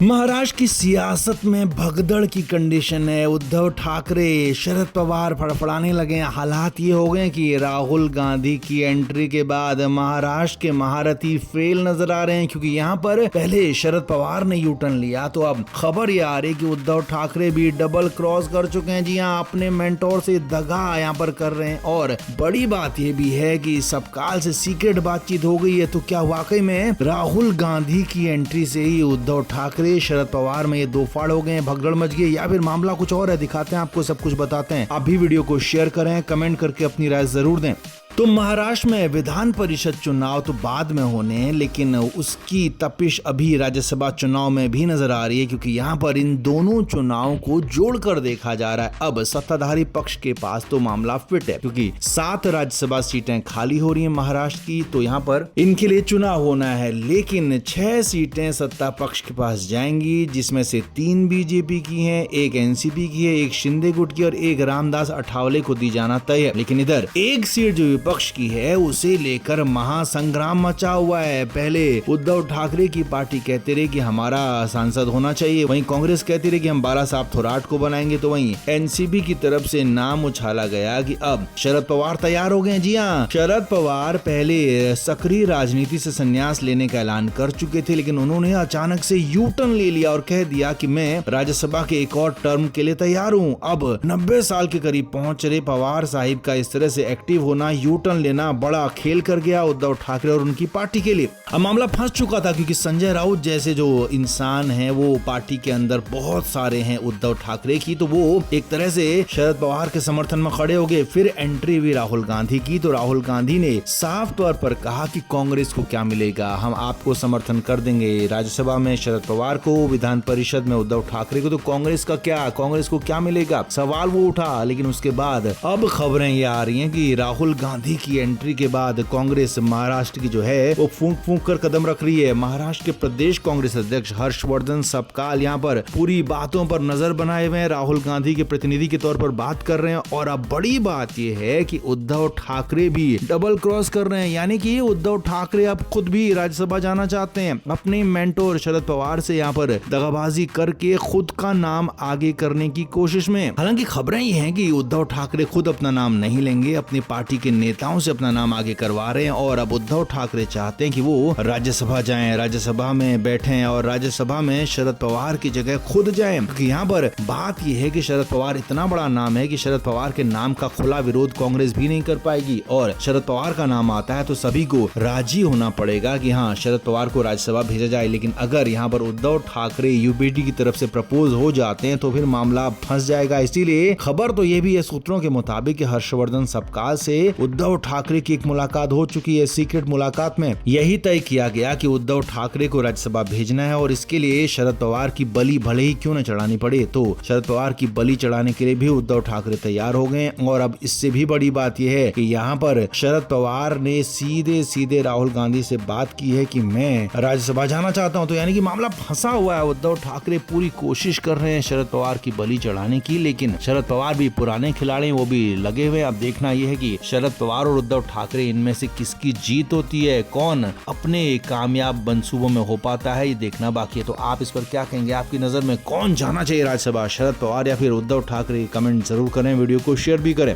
महाराष्ट्र की सियासत में भगदड़ की कंडीशन है। उद्धव ठाकरे, शरद पवार फड़फड़ाने लगे हैं। हालात ये हो गए कि राहुल गांधी की एंट्री के बाद महाराष्ट्र के महारथी फेल नजर आ रहे हैं, क्योंकि यहाँ पर पहले शरद पवार ने यू टर्न लिया, तो अब खबर ये आ रही कि उद्धव ठाकरे भी डबल क्रॉस कर चुके हैं। जी हाँ, अपने मेंटोर से दगा यहाँ पर कर रहे हैं। और बड़ी बात ये भी है कि सबकाल से सीक्रेट बातचीत हो गई है। तो क्या वाकई में राहुल गांधी की एंट्री से ही उद्धव ठाकरे, शरद पवार में ये दो फाड़ हो गए, भगदड़ मच गई, या फिर मामला कुछ और है? दिखाते हैं आपको, सब कुछ बताते हैं। आप भी वीडियो को शेयर करें, कमेंट करके अपनी राय जरूर दें। तो महाराष्ट्र में विधान परिषद चुनाव तो बाद में होने हैं, लेकिन उसकी तपिश अभी राज्यसभा चुनाव में भी नजर आ रही है, क्योंकि यहाँ पर इन दोनों चुनावों को जोड़कर देखा जा रहा है। अब सत्ताधारी पक्ष के पास तो मामला फिट है, क्योंकि 7 राज्यसभा सीटें खाली हो रही हैं महाराष्ट्र की, तो यहाँ पर इनके लिए चुनाव होना है। लेकिन 6 सीटें सत्ता पक्ष के पास जाएंगी, जिसमें से 3 बीजेपी की हैं, 1 एनसीपी की है, 1 शिंदे गुट की और 1 रामदास अठावले को दी जाना तय है। लेकिन इधर एक सीट जो पक्ष की है, उसे लेकर महासंग्राम मचा हुआ है। पहले उद्धव ठाकरे की पार्टी कहते रहे कि हमारा सांसद होना चाहिए, वहीं कांग्रेस कहती रही कि हम बाला साहब थोराट को बनाएंगे, तो वहीं एनसीपी की तरफ से नाम उछाला गया कि अब शरद पवार तैयार हो गए। जी हाँ, शरद पवार पहले सक्रिय राजनीति से संन्यास लेने का ऐलान कर चुके थे, लेकिन उन्होंने अचानक से यू टर्न ले लिया और कह दिया कि मैं राज्यसभा के एक और टर्म के लिए तैयार हूँ। अब 90 साल के करीब पहुंच रहे पवार साहिब का इस तरह से एक्टिव होना, यू टर्न लेना बड़ा खेल कर गया उद्धव ठाकरे और उनकी पार्टी के लिए। अब मामला फंस चुका था, क्योंकि संजय राउत जैसे जो इंसान हैं, वो पार्टी के अंदर बहुत सारे हैं उद्धव ठाकरे की, तो वो एक तरह से शरद पवार के समर्थन में खड़े हो गए। फिर एंट्री हुई राहुल गांधी की, तो राहुल गांधी ने साफ तौर पर कहा कि कांग्रेस को क्या मिलेगा, हम आपको समर्थन कर देंगे। राज्यसभा में शरद पवार को, विधान परिषद में उद्धव ठाकरे को, तो कांग्रेस का क्या, कांग्रेस को क्या मिलेगा, सवाल वो उठा। लेकिन उसके बाद अब खबरें ये आ रही हैं कि राहुल गांधी की एंट्री के बाद कांग्रेस महाराष्ट्र की जो है वो फूंक फूंक कर कदम रख रही है। महाराष्ट्र के प्रदेश कांग्रेस अध्यक्ष हर्षवर्धन सबकाल यहाँ पर पूरी बातों पर नजर बनाए हुए हैं, राहुल गांधी के प्रतिनिधि के तौर पर बात कर रहे हैं। और अब बड़ी बात यह है कि उद्धव ठाकरे भी डबल क्रॉस कर रहे हैं, यानी कि उद्धव ठाकरे अब खुद भी राज्यसभा जाना चाहते हैं, अपने मेंटोर शरद पवार से यहाँ पर दगाबाजी करके खुद का नाम आगे करने की कोशिश में। हालांकि खबरें ये हैं कि उद्धव ठाकरे खुद अपना नाम नहीं लेंगे, अपनी पार्टी के नेताओं से अपना नाम आगे करवा रहे हैं। और अब उद्धव ठाकरे चाहते हैं कि वो राज्यसभा जाएं, राज्यसभा में बैठें और राज्यसभा में शरद पवार की जगह खुद जाएं, क्योंकि यहाँ पर बात यह है कि शरद पवार इतना बड़ा नाम है कि शरद पवार के नाम का खुला विरोध कांग्रेस भी नहीं कर पाएगी। और शरद पवार का नाम आता है तो सभी को राजी होना पड़ेगा कि हाँ, शरद पवार को राज्यसभा भेजा जाए। लेकिन अगर यहाँ पर उद्धव ठाकरे यूपीटी की तरफ से प्रपोज हो जाते हैं तो फिर मामला फंस जाएगा। इसीलिए खबर तो ये भी है सूत्रों के मुताबिक हर्षवर्धन सबकाल से उद्धव ठाकरे की एक मुलाकात हो चुकी है। सीक्रेट मुलाकात में यही तय किया गया कि उद्धव ठाकरे को राज्यसभा भेजना है, और इसके लिए शरद पवार की बलि भले ही क्यों न चढ़ानी पड़े, तो शरद पवार की बलि चढ़ाने के लिए भी उद्धव ठाकरे तैयार हो गए। और अब इससे भी बड़ी बात यह है कि यहाँ पर शरद पवार ने सीधे सीधे राहुल गांधी से बात की है कि मैं राज्यसभा जाना चाहता हूँ। तो यानी कि मामला फंसा हुआ है। उद्धव ठाकरे पूरी कोशिश कर रहे हैं शरद पवार की बलि चढ़ाने की, लेकिन शरद पवार भी पुराने खिलाड़ी, वो भी लगे हुए। अब देखना यह है कि शरद पवार और उद्धव ठाकरे इनमें से किसकी जीत होती है, कौन अपने कामयाब मंसूबों में हो पाता है, ये देखना बाकी है। तो आप इस पर क्या कहेंगे? आपकी नजर में कौन जाना चाहिए राज्यसभा, शरद पवार या फिर उद्धव ठाकरे? कमेंट जरूर करें, वीडियो को शेयर भी करें।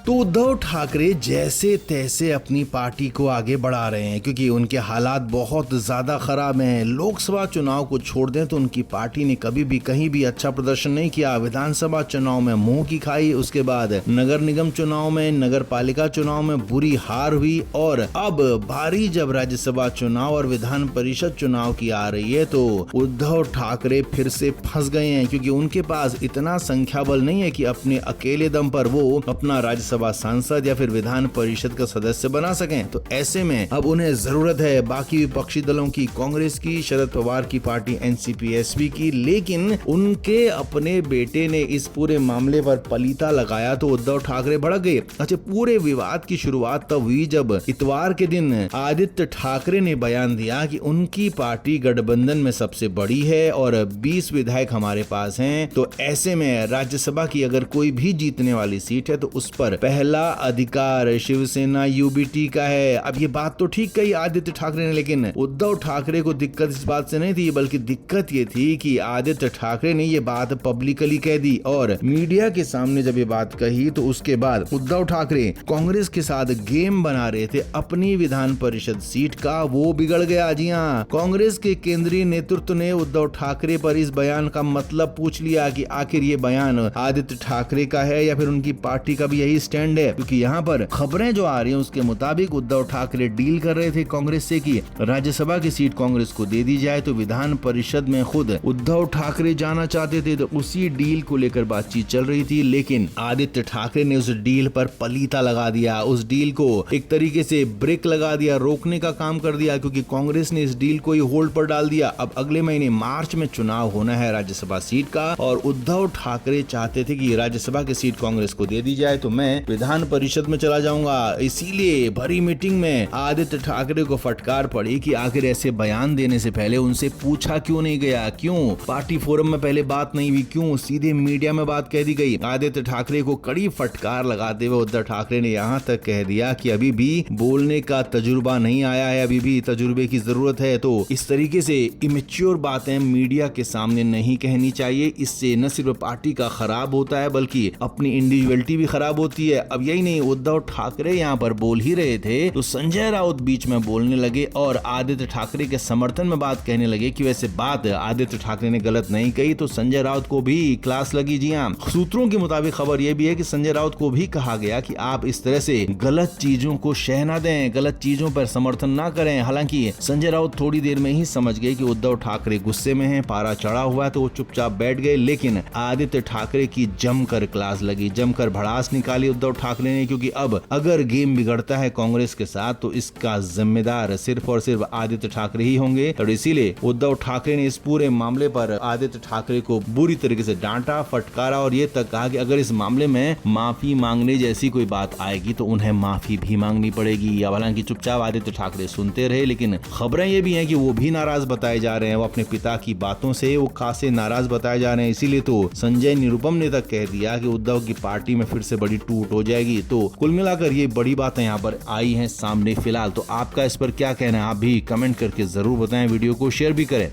तो उद्धव ठाकरे जैसे तैसे अपनी पार्टी को आगे बढ़ा रहे हैं, क्योंकि उनके हालात बहुत ज्यादा खराब हैं। लोकसभा चुनाव को छोड़ दें तो उनकी पार्टी ने कभी भी कहीं भी अच्छा प्रदर्शन नहीं किया। विधानसभा चुनाव में मुंह की खाई, उसके बाद नगर निगम चुनाव में, नगर पालिका चुनाव में बुरी हार हुई, और अब बारी जब राज्यसभा चुनाव और विधान परिषद चुनाव की आ रही है तो उद्धव ठाकरे फिर से फंस गए हैं, क्योंकि उनके पास इतना संख्या बल नहीं है कि अपने अकेले दम पर वो अपना राज्यसभा सांसद या फिर विधान परिषद का सदस्य बना सकें। तो ऐसे में अब उन्हें जरूरत है बाकी विपक्षी दलों की, कांग्रेस की, शरद पवार की पार्टी एनसीपी की। लेकिन उनके अपने बेटे ने इस पूरे मामले पर पलीता लगाया तो उद्धव ठाकरे भड़क गए। अच्छा, पूरे विवाद की शुरुआत तब हुई जब इतवार के दिन आदित्य ठाकरे ने बयान दिया कि उनकी पार्टी गठबंधन में सबसे बड़ी है और 20 विधायक हमारे पास हैं। तो ऐसे में राज्यसभा की अगर कोई भी जीतने वाली सीट है तो उस पर पहला अधिकार शिवसेना यूबीटी का है। अब ये बात तो ठीक कही आदित्य ठाकरे ने, लेकिन उद्धव ठाकरे को दिक्कत इस बात से नहीं थी, बल्कि दिक्कत ये थी कि आदित्य ठाकरे ने ये बात पब्लिकली कह दी और मीडिया के सामने जब ये बात कही तो उसके बाद उद्धव ठाकरे कांग्रेस के साथ गेम बना रहे थे अपनी विधान परिषद सीट का, वो बिगड़ गया। जी हाँ, कांग्रेस के केंद्रीय नेतृत्व ने उद्धव ठाकरे पर इस बयान का मतलब पूछ लिया कि आखिर ये बयान आदित्य ठाकरे का है या फिर उनकी पार्टी का भी यही स्टैंड है, क्योंकि यहाँ पर खबरें जो आ रही हैं उसके मुताबिक उद्धव ठाकरे डील कर रहे थे कांग्रेस से कि राज्यसभा की सीट कांग्रेस को दे दी जाए, तो विधान परिषद में खुद उद्धव ठाकरे जाना चाहते थे, तो उसी डील को लेकर बातचीत चल रही थी। लेकिन आदित्य ठाकरे ने उस डील पर पलीता लगा दिया, उस डील को एक तरीके से ब्रेक लगा दिया, रोकने का काम कर दिया, क्योंकि कांग्रेस ने इस डील को ही होल्ड पर डाल दिया। अब अगले महीने मार्च में चुनाव होना है राज्यसभा सीट का और उद्धव ठाकरे चाहते थे कि राज्यसभा की सीट कांग्रेस को दे दी जाए तो मैं विधान परिषद में चला जाऊंगा। इसीलिए भरी मीटिंग में आदित्य ठाकरे को फटकार पड़ी कि आखिर ऐसे बयान देने से पहले उनसे पूछा क्यों नहीं गया, क्यों पार्टी फोरम में पहले बात नहीं हुई, क्यों सीधे मीडिया में बात कह दी गई। आदित्य ठाकरे को कड़ी फटकार लगाते हुए उद्धव ठाकरे ने यहाँ तक कह दिया कि अभी भी बोलने का तजुर्बा नहीं आया है, अभी भी तजुर्बे की जरूरत है, तो इस तरीके से इमेच्योर बातें मीडिया के सामने नहीं कहनी चाहिए। इससे न सिर्फ पार्टी का खराब होता है बल्कि अपनी इंडिविजुअलिटी भी खराब होती है। अब यही नहीं, उद्धव ठाकरे यहाँ पर बोल ही रहे थे तो संजय राउत बीच में बोलने लगे और आदित्य ठाकरे के समर्थन में बात कहने लगे कि वैसे बात आदित्य ठाकरे ने गलत नहीं कही, तो संजय राउत को भी क्लास लगी। जी हाँ, सूत्रों के मुताबिक खबर यह भी है कि संजय राउत को भी कहा गया कि आप इस तरह से गलत चीजों को शह ना दें, गलत चीजों पर समर्थन ना करें। हालांकि संजय राउत थोड़ी देर में ही समझ गए कि उद्धव ठाकरे गुस्से में हैं, पारा चढ़ा हुआ है, तो वो चुपचाप बैठ गए। लेकिन आदित्य ठाकरे की जमकर क्लास लगी, जमकर भड़ास निकाली उद्धव ठाकरे ने, क्योंकि अब अगर गेम बिगड़ता है कांग्रेस के साथ तो इसका जिम्मेदार सिर्फ और सिर्फ आदित्य ठाकरे ही होंगे। और इसीलिए उद्धव ठाकरे ने इस पूरे मामले पर आदित्य ठाकरे को बुरी तरीके से डांटा, फटकारा और ये तक कहा कि अगर इस मामले में माफी मांगने जैसी कोई बात आएगी तो उन्हें माफी भी मांगनी पड़ेगी। हालांकि चुपचाप आदित्य ठाकरे सुनते रहे, लेकिन खबरें ये भी हैं कि वो भी नाराज बताए जा रहे हैं, वो अपने पिता की बातों से वो खासे नाराज बताए जा रहे हैं। इसीलिए तो संजय निरुपम ने तक कह दिया कि उद्धव की पार्टी में फिर से बड़ी टूट हो जाएगी। तो कुल मिलाकर ये बड़ी बातें यहाँ पर आई हैं सामने फिलहाल। तो आपका इस पर क्या कहना है, आप भी कमेंट करके जरूर बताएं, वीडियो को शेयर भी करें।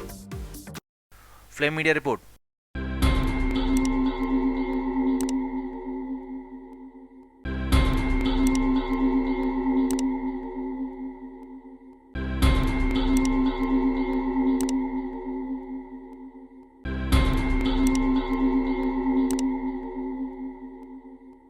Flame media report.